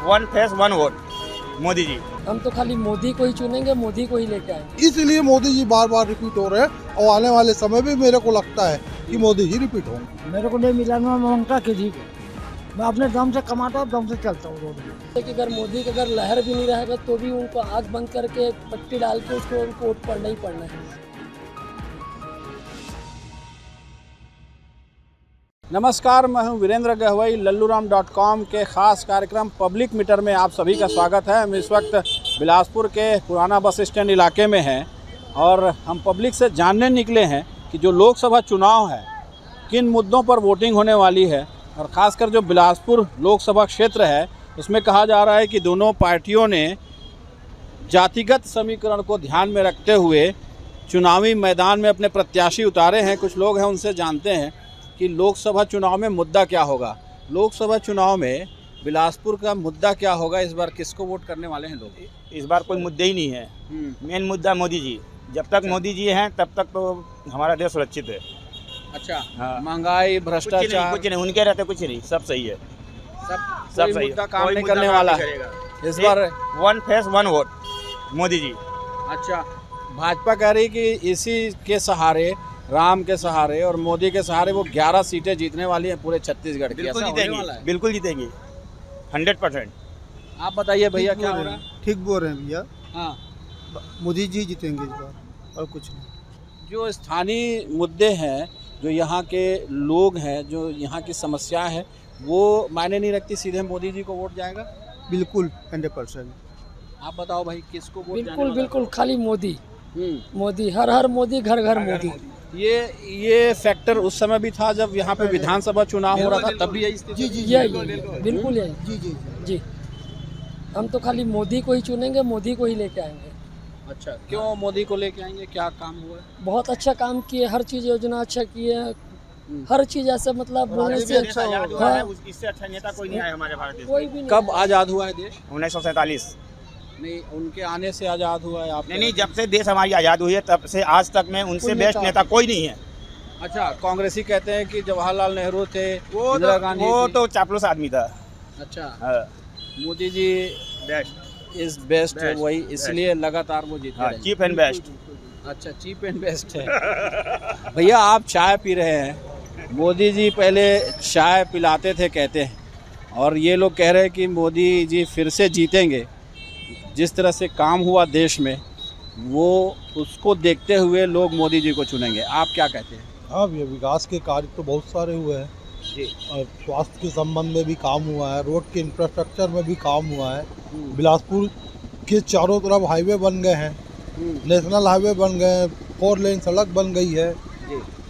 One face one vote Modi ji. हम तो खाली मोदी को ही चुनेंगे, मोदी को ही लेके आएंगे। इसलिए मोदी जी बार बार रिपीट हो रहे हैं और आने वाले समय भी मेरे को लगता है कि मोदी जी रिपीट होंगे। मेरे को नहीं मिला, मैं मांगता किसी को, मैं अपने दम से कमाता हूँ, दम से चलता हूँ रोड में। कि अगर मोदी का अगर लहर भी नहीं रहेगा तो भी उनको आग बंद करके पट्टी डाल के उसको उनको वोट पड़ना ही पड़ना है। नमस्कार, मैं हूं वीरेंद्र गहवई। लल्लूराम.com के ख़ास कार्यक्रम पब्लिक मीटर में आप सभी का स्वागत है। हम इस वक्त बिलासपुर के पुराना बस स्टैंड इलाके में हैं और हम पब्लिक से जानने निकले हैं कि जो लोकसभा चुनाव है किन मुद्दों पर वोटिंग होने वाली है। और ख़ासकर जो बिलासपुर लोकसभा क्षेत्र है उसमें कहा जा रहा है कि दोनों पार्टियों ने जातिगत समीकरण को ध्यान में रखते हुए चुनावी मैदान में अपने प्रत्याशी उतारे हैं। कुछ लोग हैं, उनसे जानते हैं कि लोकसभा चुनाव में मुद्दा क्या होगा। लोकसभा चुनाव में बिलासपुर का मुद्दा क्या होगा, इस बार किसको वोट करने वाले हैं लोग? इस बार कोई मुद्दे ही नहीं है। मेन मुद्दा मोदी जी। जब तक मोदी जी हैं तब तक तो हमारा देश सुरक्षित है। अच्छा, हाँ। महंगाई, भ्रष्टाचार कुछ नहीं, उनके रहते कुछ नहीं, सब सही है। सब सही मुद्दा है। काम कोई नहीं मुद्दा करने काम वाला नहीं है करेगा। इस बार। One face one vote Modi ji. अच्छा, भाजपा कह रही कि इसी के सहारे, राम के सहारे और मोदी के सहारे वो 11 सीटें जीतने वाली हैं पूरे छत्तीसगढ़ की। बिल्कुल ऐसा होने वाला जीतेंगी, है? बिल्कुल जीतेंगी 100%। आप बताइए भैया, क्या हो रहा है? ठीक बोल रहे हैं भैया, हाँ, मोदी जी जीतेंगे इस बार और कुछ नहीं। जो स्थानीय मुद्दे हैं, जो यहाँ के लोग हैं, जो यहाँ की समस्या है, वो मायने नहीं रखती, सीधे मोदी जी को वोट जाएगा। बिल्कुल 100%। आप बताओ भाई, किसको वोट जाने बिल्कुल वाला? बिल्कुल खाली मोदी, मोदी, हर हर मोदी, घर घर मोदी। ये फैक्टर उस समय भी था जब यहाँ पे विधानसभा चुनाव हो रहा था, तब भी यही स्थिति थी? यही बिल्कुल यही जी जी जी। हम तो खाली मोदी को ही चुनेंगे, मोदी को ही लेके आएंगे। अच्छा, क्यों मोदी को लेके आएंगे? क्या काम हुआ है? बहुत अच्छा काम किए, हर चीज़ योजना अच्छा किए, हर चीज़ ऐसे मतलब बोलने से अच्छा हाँ, इससे अच्छा नेता कोई नहीं आया हमारे भारत देश कोई में। भी नहीं। कब आज़ाद हुआ है देश? 1947। नहीं, उनके आने से आज़ाद हुआ है। आप नहीं, जब से देश हमारी आज़ाद हुई है तब से आज तक में उनसे कोई बेस्ट नेता नेता कोई नहीं है। अच्छा, कांग्रेसी कहते हैं कि जवाहरलाल नेहरू थे, इंदिरा गांधी वो थी। तो चापलूस आदमी था। अच्छा, हाँ, Modi ji best. Is best, Best, वही इसलिए लगातार वो जीते रहे। Cheap and best. अच्छा, चीप एंड बेस्ट है। भैया, आप चाय पी रहे हैं, मोदी जी पहले चाय पिलाते थे कहते हैं, और ये लोग कह रहे हैं कि मोदी जी फिर से जीतेंगे। जिस तरह से काम हुआ देश में, वो उसको देखते हुए लोग मोदी जी को चुनेंगे। आप क्या कहते हैं? हाँ भैया, विकास के कार्य तो बहुत सारे हुए हैं जी। और स्वास्थ्य के संबंध में भी काम हुआ है, रोड के इंफ्रास्ट्रक्चर में भी काम हुआ है। बिलासपुर के चारों तरफ हाईवे बन गए हैं, नेशनल हाईवे बन गए हैं, 4 लेन सड़क बन गई है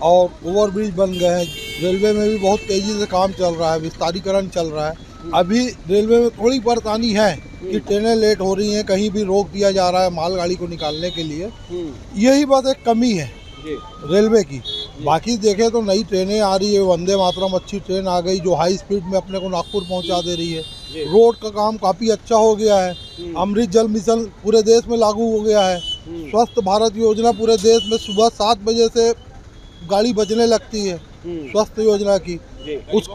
और ओवरब्रिज बन गए हैं। रेलवे में भी बहुत तेज़ी से काम चल रहा है, विस्तारीकरण चल रहा है। अभी रेलवे में थोड़ी परेशानी है कि ट्रेनें लेट हो रही हैं, कहीं भी रोक दिया जा रहा है मालगाड़ी को निकालने के लिए। यही बात एक कमी है रेलवे की। बाकी देखें तो नई ट्रेनें आ रही है, वंदे मातरम अच्छी ट्रेन आ गई जो हाई स्पीड में अपने को नागपुर पहुंचा दे रही है। रोड का काम काफ़ी अच्छा हो गया है। अमृत जल मिशन पूरे देश में लागू हो गया है। स्वस्थ भारत योजना पूरे देश में सुबह 7 बजे से गाड़ी बजने लगती है स्वस्थ योजना की। उस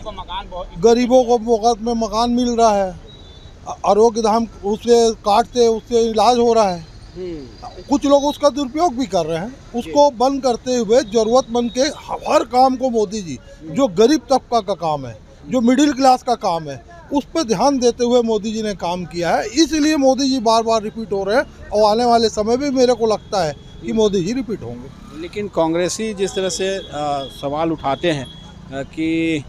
गरीबों को मुफ्त में मकान मिल रहा है। आरोग्य धाम उससे कार्ड से उससे इलाज हो रहा है। कुछ लोग उसका दुरुपयोग भी कर रहे हैं। उसको बंद करते हुए जरूरतमंद के हर काम को मोदी जी, जो गरीब तबका का काम है, जो मिडिल क्लास का काम है, उस पर ध्यान देते हुए मोदी जी ने काम किया है। इसलिए मोदी जी बार बार रिपीट हो रहे हैं और आने वाले समय भी मेरे को लगता है कि मोदी जी रिपीट होंगे। लेकिन कांग्रेसी जिस तरह से सवाल उठाते हैं कि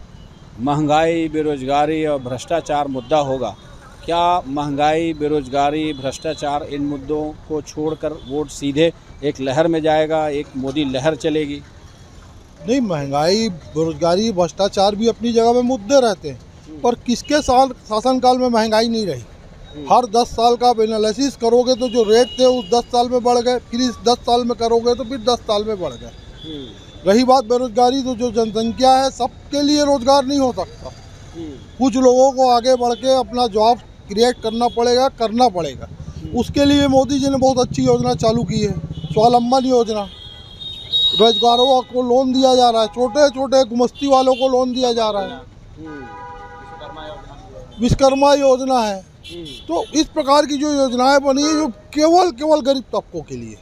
महंगाई, बेरोजगारी और भ्रष्टाचार मुद्दा होगा, क्या महंगाई, बेरोजगारी, भ्रष्टाचार इन मुद्दों को छोड़कर वोट सीधे एक लहर में जाएगा, एक मोदी लहर चलेगी? नहीं, महंगाई, बेरोजगारी, भ्रष्टाचार भी अपनी जगह में मुद्दे रहते हैं, पर किसके शासनकाल में महंगाई नहीं रही? हर 10 साल का आप एनालिसिस करोगे तो जो रेट थे उस 10 साल में बढ़ गए, फिर इस 10 साल में करोगे तो फिर 10 साल में बढ़ गए। रही बात बेरोजगारी, तो जो जनसंख्या है सबके लिए रोजगार नहीं हो सकता। कुछ लोगों को आगे बढ़ के अपना जॉब क्रिएट करना पड़ेगा। उसके लिए मोदी जी ने बहुत अच्छी योजना चालू की है, स्वावलंबन योजना। रोजगारों को लोन दिया जा रहा है, छोटे छोटे गुमस्ती वालों को लोन दिया जा रहा है। विश्वकर्मा योजना है, तो इस प्रकार की जो योजनाएं बनी है जो केवल गरीब तबकों के लिए,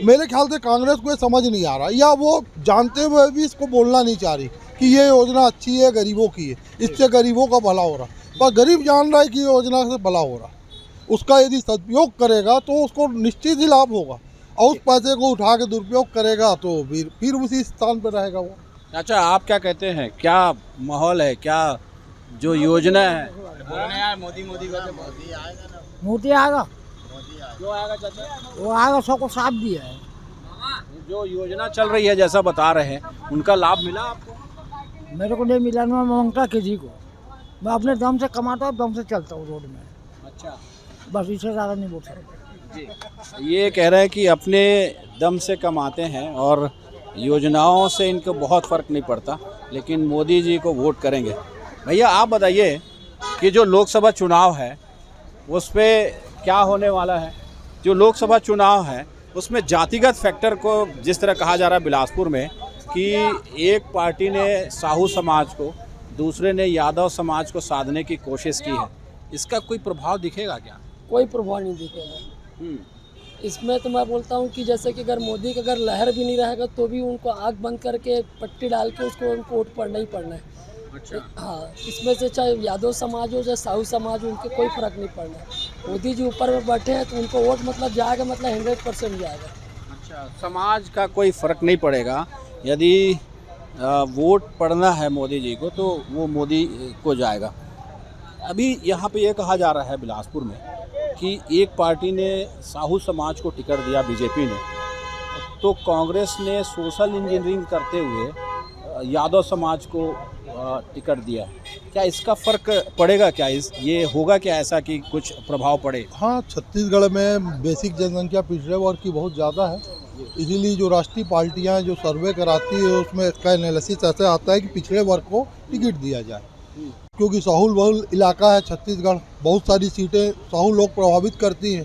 मेरे ख्याल से कांग्रेस को ये समझ नहीं आ रहा, या वो जानते हुए भी इसको बोलना नहीं चाह रही कि ये योजना अच्छी है, गरीबों की है, इससे गरीबों का भला हो रहा। पर गरीब जान रहा है कि योजना से भला हो रहा, उसका यदि सदुपयोग करेगा तो उसको निश्चित ही लाभ होगा, और उस पैसे को उठा के दुरुपयोग करेगा तो फिर उसी स्थान पर रहेगा वो। अच्छा, आप क्या कहते हैं, क्या माहौल है, क्या जो योजना है? मोदी मोदी आएगा, क्यों आएगा चाचा? वो आएगा, सबको साथ दिया है। जो योजना चल रही है जैसा बता रहे हैं, उनका लाभ मिला आपको? मेरे को नहीं मिला, मैं मांगता किसी को, मैं अपने दम से कमाता हूँ, दम से चलता हूँ रोड में, अच्छा, बस इससे ज़्यादा नहीं बोल सकता। ये कह रहे हैं कि अपने दम से कमाते हैं और योजनाओं से इनको बहुत फ़र्क नहीं पड़ता, लेकिन मोदी जी को वोट करेंगे। भैया आप बताइए कि जो लोकसभा चुनाव है उस पर क्या होने वाला है? जो लोकसभा चुनाव है उसमें जातिगत फैक्टर को जिस तरह कहा जा रहा है बिलासपुर में कि एक पार्टी ने साहू समाज को, दूसरे ने यादव समाज को साधने की कोशिश की है, इसका कोई प्रभाव दिखेगा क्या? कोई प्रभाव नहीं दिखेगा इसमें। तो मैं बोलता हूँ कि जैसे कि अगर मोदी का अगर लहर भी नहीं रहेगा तो भी उनको आग बंद करके पट्टी डाल के उसको उनको वोट पड़ना ही पड़ना है। अच्छा, हाँ, इसमें से चाहे यादव समाज हो चाहे साहू समाज हो, उनके कोई फर्क नहीं पड़ना है। मोदी जी ऊपर में बैठे हैं तो उनको वोट मतलब जाएगा, मतलब 100% जाएगा। अच्छा, समाज का कोई फ़र्क नहीं पड़ेगा, यदि वोट पड़ना है मोदी जी को तो वो मोदी को जाएगा। अभी यहाँ पे ये कहा जा रहा है बिलासपुर में कि एक पार्टी ने साहू समाज को टिकट दिया, बीजेपी ने, तो कांग्रेस ने सोशल इंजीनियरिंग करते हुए यादव समाज को टिकट दिया। क्या इसका फ़र्क पड़ेगा क्या? ये होगा क्या ऐसा कि कुछ प्रभाव पड़े? हाँ, छत्तीसगढ़ में बेसिक जनसंख्या पिछड़े वर्ग की बहुत ज़्यादा है, इसीलिए जो राष्ट्रीय पार्टियां जो सर्वे कराती है उसमें इसका एनालिसिस ऐसे आता है कि पिछड़े वर्ग को टिकट दिया जाए, क्योंकि साहूल बहुल इलाका है छत्तीसगढ़, बहुत सारी सीटें साहू लोग प्रभावित करती हैं,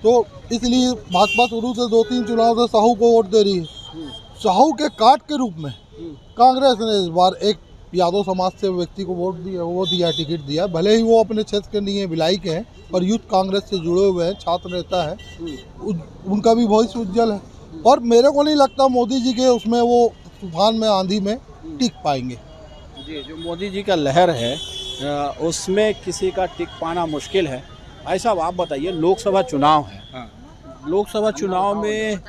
तो इसलिए भाजपा शुरू से 2-3 चुनाव से साहू को वोट दे रही है। साहू के काट के रूप में कांग्रेस ने इस बार एक यादव समाज से व्यक्ति को वोट दिया, वो दिया, टिकट दिया, भले ही वो अपने क्षेत्र के नहीं है, भिलाई के हैं, पर यूथ कांग्रेस से जुड़े हुए हैं, छात्र नेता है, उनका भी भविष्य उज्जवल है। और मेरे को नहीं लगता मोदी जी के उसमें वो तूफान में, आंधी में टिक पाएंगे। जी, जो मोदी जी का लहर है उसमें किसी का टिक पाना मुश्किल है। भाई साहब आप बताइए, लोकसभा चुनाव है, लोकसभा चुनाव में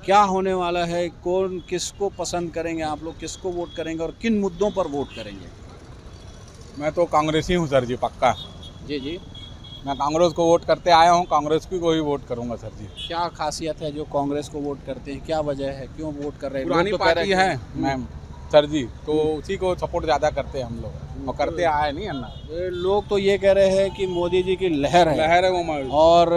क्या होने वाला है? कौन किसको पसंद करेंगे आप लोग, किसको वोट करेंगे और किन मुद्दों पर वोट करेंगे? मैं तो कांग्रेसी हूँ सर जी, पक्का। जी जी, मैं कांग्रेस को वोट करते आया हूँ, कांग्रेस को ही वोट करूँगा सर जी। क्या खासियत है जो कांग्रेस को वोट करते हैं? क्या वजह है, क्यों वोट कर रहे हैं? पुरानी लोग तो कह पार्टी रहे है मैम सर जी, तो उसी को सपोर्ट ज़्यादा करते हैं हम लोग, और करते आए नहीं है ना। लोग तो ये कह रहे हैं कि मोदी जी की लहर है वो और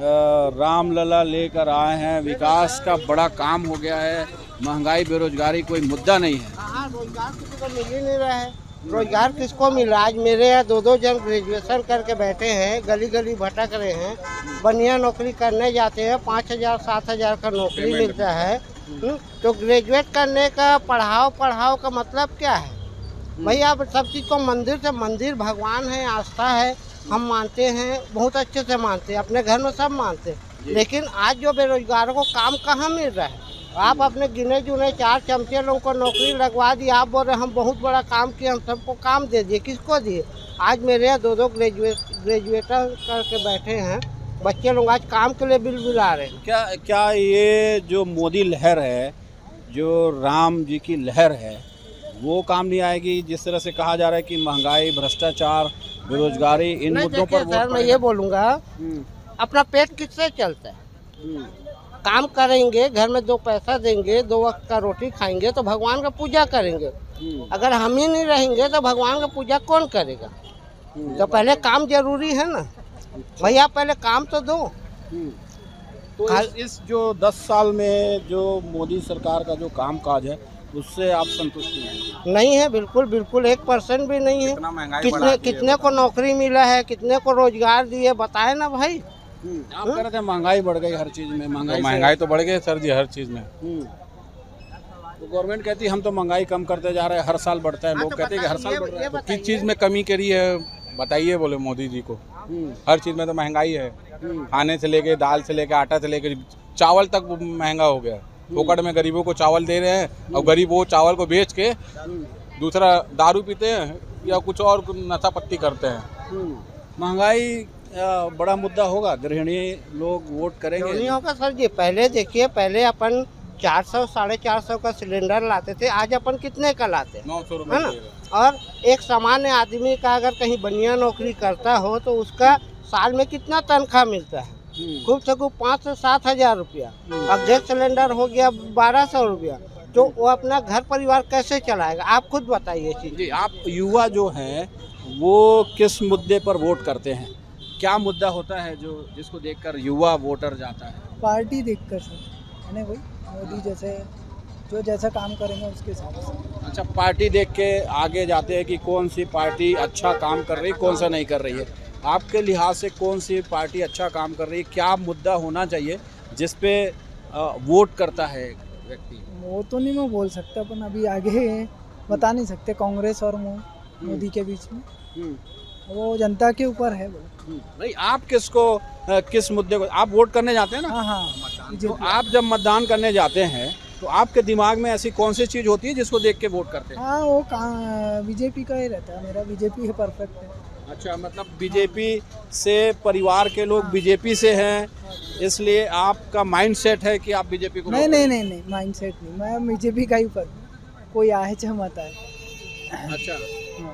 रामलला लेकर आए हैं, विकास का बड़ा काम हो गया है, महंगाई बेरोजगारी कोई मुद्दा नहीं है। हाँ, रोजगार किसी को मिल ही नहीं रहा है। रोजगार किसको मिल रहा है? आज मेरे यहाँ 2-2 जन ग्रेजुएशन करके बैठे हैं, गली गली भटक रहे हैं, बढ़िया नौकरी करने जाते हैं, 5,000-7,000 का नौकरी मिलता है। तो ग्रेजुएट करने का पढ़ाओ का मतलब क्या है भाई? आप सब चीज़ को मंदिर से, मंदिर भगवान है, आस्था है, हम मानते हैं, बहुत अच्छे से मानते हैं, अपने घर में सब मानते हैं, लेकिन आज जो बेरोजगारों को काम कहाँ मिल रहा है? आप अपने गिने चुने 4 चमचे लोगों को नौकरी लगवा दी, आप बोल रहे हम बहुत बड़ा काम किए, हम सबको काम दे दिए, किसको दिए? आज मेरे यहाँ 2-2 ग्रेजुएटर करके बैठे हैं बच्चे लोग, आज काम के लिए बिल बुला रहे हैं। क्या ये जो मोदी लहर है, जो राम जी की लहर है, वो काम नहीं आएगी? जिस तरह से कहा जा रहा है कि महंगाई, भ्रष्टाचार, बेरोजगारी, इन मुद्दों पर सर मैं ये बोलूँगा, अपना पेट किससे चलता है? काम करेंगे, घर में 2 पैसा देंगे, 2 वक्त का रोटी खाएंगे तो भगवान का पूजा करेंगे। अगर हम ही नहीं रहेंगे तो भगवान का पूजा कौन करेगा? तो पहले काम जरूरी है ना भैया, पहले काम तो दो। तो इस जो 10 साल में जो मोदी सरकार का जो काम काज है उससे आप संतुष्ट नहीं है? बिल्कुल 1% भी नहीं है। कितने को नौकरी मिला है, कितने को रोजगार दिए, बताए ना भाई। आप कह रहे थे महंगाई बढ़ गई हर चीज में, महंगाई तो बढ़ गई सर जी हर चीज़ में। तो गवर्नमेंट कहती है हम तो महंगाई कम करते जा रहे हैं, हर साल बढ़ता है, लोग कहते हैं कि हर साल बढ़ रहा है। किस चीज़ में कमी करी है बताइए, बोले मोदी जी को। हर चीज़ में तो महंगाई है, खाने से लेके दाल से लेके आटा से लेके चावल तक महंगा हो गया। फोकट में गरीबों को चावल दे रहे हैं और गरीब वो चावल को बेच के दूसरा दारू पीते हैं या कुछ और नशा पत्ती करते हैं। महंगाई बड़ा मुद्दा होगा, गृहिणी लोग वोट करेंगे। नहीं होगा सर जी। पहले देखिए, पहले अपन 400 450 का सिलेंडर लाते थे, आज अपन कितने का लाते हैं? 900 है रुपये ना? दे और एक सामान्य आदमी का अगर कहीं बढ़िया नौकरी करता हो तो उसका साल में कितना तनख्वाह मिलता है? खूब से खूब 5 से 7 हजार रुपया। अब गैस सिलेंडर हो गया 1200 रुपया, तो वो अपना घर परिवार कैसे चलाएगा? आप खुद बताइए चीज। जी, आप युवा जो हैं वो किस मुद्दे पर वोट करते हैं? क्या मुद्दा होता है जो जिसको देखकर युवा वोटर जाता है? पार्टी देखकर सर, है ना भाई, मोदी जैसे जो जैसा काम करेंगे उसके हिसाब से। अच्छा, पार्टी देख के आगे जाते हैं कि कौन सी पार्टी अच्छा काम कर रही है, कौन सा नहीं कर रही है। आपके लिहाज से कौन सी पार्टी अच्छा काम कर रही है? क्या मुद्दा होना चाहिए जिस पे वोट करता है व्यक्ति? वो तो नहीं मैं बोल सकता, अपन अभी आगे बता नहीं सकते कांग्रेस और मोदी के बीच में, वो जनता के ऊपर है वो। भाई, आप किसको किस मुद्दे को आप वोट करने जाते हैं ना? हाँ हाँ, तो आप जब मतदान करने जाते हैं तो आपके दिमाग में ऐसी कौन सी चीज़ होती है जिसको देख के वोट करते हैं? हाँ, वो बीजेपी का ही रहता है, मेरा बीजेपी है, परफेक्ट है। अच्छा, मतलब बीजेपी से परिवार के लोग बीजेपी से हैं, इसलिए आपका माइंड सेट है कि आप बीजेपी को नहीं वोट नहीं नहीं नहीं, माइंड सेट नहीं, मैं बीजेपी का ही पर कोई आए चाहे मत आए। करेंगे। अच्छा,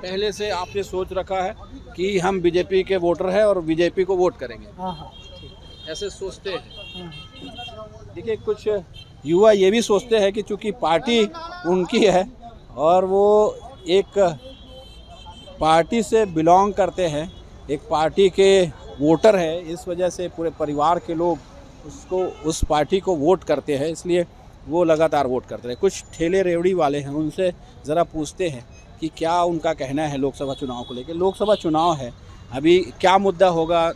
पहले से आपने सोच रखा है कि हम बीजेपी के वोटर हैं और बीजेपी को वोट करेंगे, हाँ हाँ ठीक ऐसे सोचते हैं। हाँ। देखिए, कुछ युवा ये भी सोचते हैं कि चूंकि पार्टी उनकी है और वो एक पार्टी से बिलोंग करते हैं, एक पार्टी के वोटर है, इस वजह से पूरे परिवार के लोग उसको उस पार्टी को वोट करते हैं, इसलिए वो लगातार वोट करते हैं। कुछ ठेले रेवड़ी वाले हैं, उनसे ज़रा पूछते हैं कि क्या उनका कहना है लोकसभा चुनाव को लेकर। लोकसभा चुनाव है, अभी क्या मुद्दा होगा,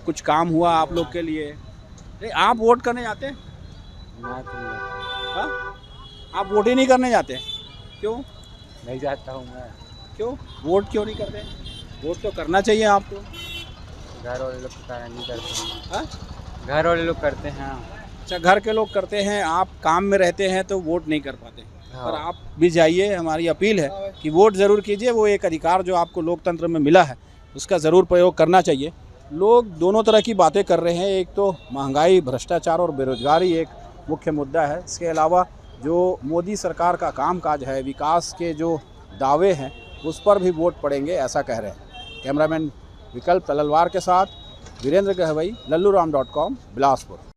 कुछ काम हुआ आप लोग के लिए? आप वोट करने जाते हैं? हाँ? आप वोट ही नहीं करने जाते? क्यों नहीं जाता हूँ मैं। क्यों वोट क्यों नहीं करते? वोट तो करना चाहिए आपको। घर वाले लोग नहीं करते हाँ? घर वाले लोग करते हैं। अच्छा, घर के लोग करते हैं, आप काम में रहते हैं तो वोट नहीं कर पाते। पर आप भी जाइए, हमारी अपील है कि वोट ज़रूर कीजिए। वो एक अधिकार जो आपको लोकतंत्र में मिला है उसका ज़रूर प्रयोग करना चाहिए। लोग दोनों तरह की बातें कर रहे हैं, एक तो महंगाई, भ्रष्टाचार और बेरोजगारी एक मुख्य मुद्दा है। इसके अलावा जो मोदी सरकार का कामकाज है, विकास के जो दावे हैं, उस पर भी वोट पड़ेंगे, ऐसा कह रहे हैं। कैमरामैन विकल्प तलवार के साथ वीरेंद्र गहवई, लल्लूराम.com, बिलासपुर।